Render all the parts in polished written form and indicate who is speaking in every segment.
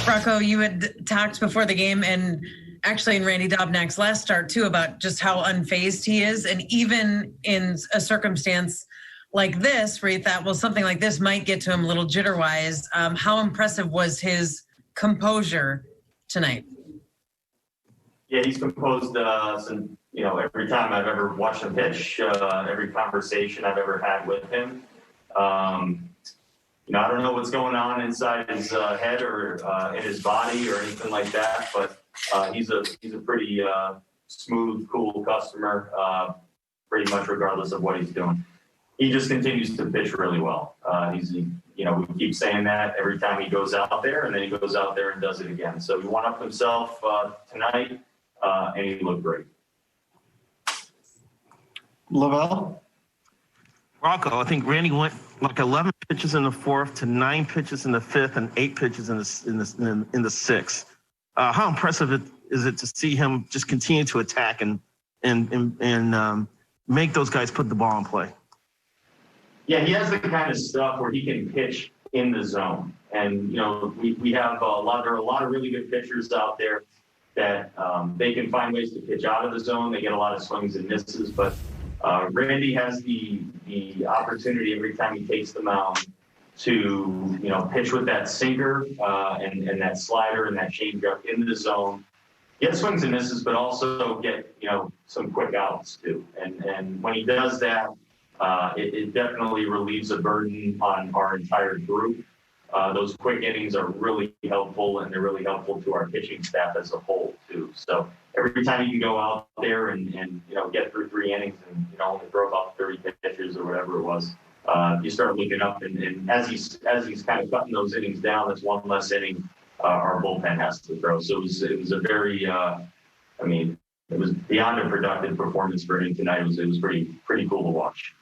Speaker 1: Rocco, you had talked before the game and actually in Randy Dobnak's last start too about just how unfazed he is. And even in a circumstance like this, where you thought, well, something like this might get to him a little jitter-wise, how impressive was his composure tonight?
Speaker 2: Yeah, he's composed some, every time I've ever watched him pitch, every conversation I've ever had with him. I don't know what's going on inside his head or in his body or anything like that, but he's a pretty smooth, cool customer, pretty much regardless of what he's doing. He just continues to pitch really well. We keep saying that every time he goes out there, and then he goes out there and does it again. So he won up himself tonight, and he looked great.
Speaker 3: Lavelle?
Speaker 4: Rocco, I think Randy went like 11 pitches in the fourth to 9 pitches in the fifth and 8 pitches in the sixth. How impressive is it to see him just continue to attack and make those guys put the ball in play?
Speaker 2: Yeah, he has the kind of stuff where he can pitch in the zone, and we have there are a lot of really good pitchers out there that they can find ways to pitch out of the zone. They get a lot of swings and misses, but Randy has the opportunity every time he takes the mound to pitch with that sinker and that slider and that changeup in the zone, get swings and misses, but also get some quick outs too. And when he does that, it definitely relieves a burden on our entire group. Those quick innings are really helpful, and they're really helpful to our pitching staff as a whole too. So every time you can go out there and get through 3 innings and only throw about 30 pitches or whatever it was, you start looking up, and as he's kind of cutting those innings down, that's one less inning our bullpen has to throw. So it was a very it was beyond a productive performance for him tonight. It was pretty cool to watch.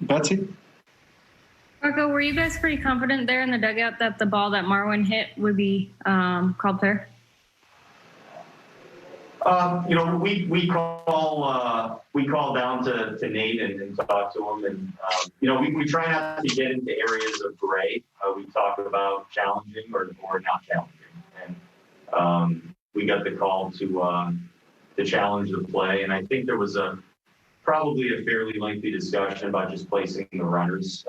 Speaker 3: Betsy?
Speaker 5: Rocco, were you guys pretty confident there in the dugout that the ball that Marwin hit would be called fair?
Speaker 2: We call down to Nate and talk to him, and we try not to get into areas of gray. We talk about challenging or not challenging, and we got the call to challenge the play, and I think there was probably a fairly lengthy discussion about just placing the runners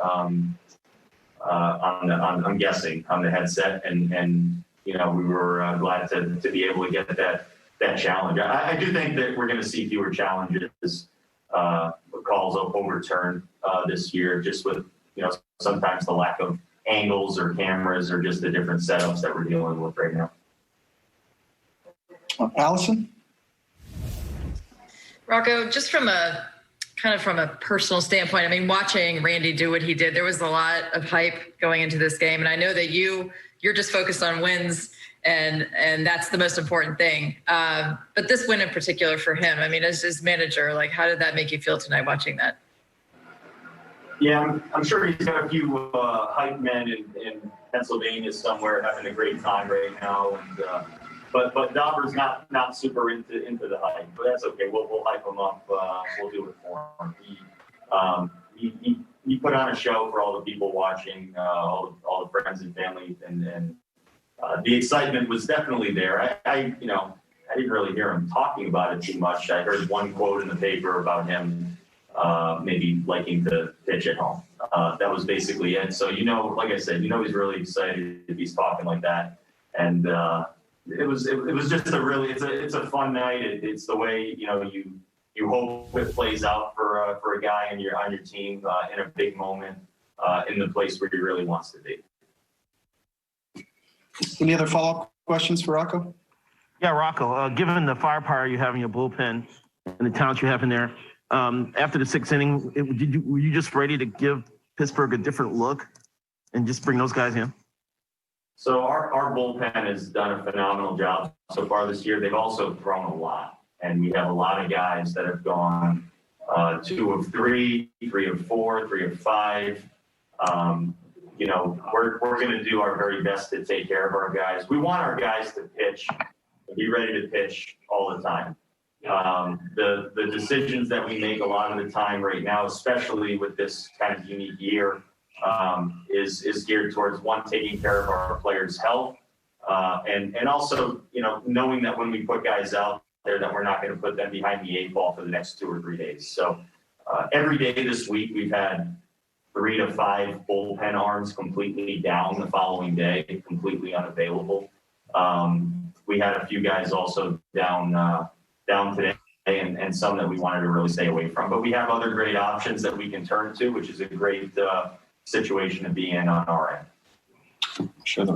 Speaker 2: I'm guessing on the headset, and we were glad to be able to get that challenge. I do think that we're going to see fewer challenges, calls overturned this year, just with sometimes the lack of angles or cameras or just the different setups that we're dealing with right now.
Speaker 3: Allison?
Speaker 6: Rocco, just from a personal standpoint, I mean, watching Randy do what he did, there was a lot of hype going into this game. And I know that you're just focused on wins, and that's the most important thing. But this win in particular for him, I mean, as his manager, like, how did that make you feel tonight watching that?
Speaker 2: Yeah, I'm sure he's got a few hype men in Pennsylvania somewhere having a great time right now. And but Dauber's not super into the hype, but that's okay. We'll hype him up. We'll do it for him. He put on a show for all the people watching, all the friends and family, and the excitement was definitely there. I didn't really hear him talking about it too much. I heard one quote in the paper about him maybe liking to pitch at home. That was basically it. So like I said, he's really excited if he's talking like that, and. It was just it's a fun night. It's the way you hope it plays out for a guy on your team in a big moment in the place where he really wants to be.
Speaker 3: Any other follow-up questions for Rocco?
Speaker 4: Yeah, Rocco. Given the firepower you have in your bullpen and the talent you have in there, after the 6th inning, were you just ready to give Pittsburgh a different look and just bring those guys in?
Speaker 2: So our bullpen has done a phenomenal job so far this year. They've also thrown a lot, and we have a lot of guys that have gone 2 of 3, 3 of 4, 3 of 5. We're going to do our very best to take care of our guys. We want our guys to pitch and be ready to pitch all the time. The decisions that we make a lot of the time right now, especially with this kind of unique year, is geared towards one, taking care of our players' health, and also, knowing that when we put guys out there that we're not going to put them behind the 8 ball for the next 2 or 3 days. So every day this week we've had 3 to 5 bullpen arms completely down the following day, completely unavailable. We had a few guys also down today, and some that we wanted to really stay away from. But we have other great options that we can turn to, which is a great situation to be in on our end.
Speaker 3: Sure.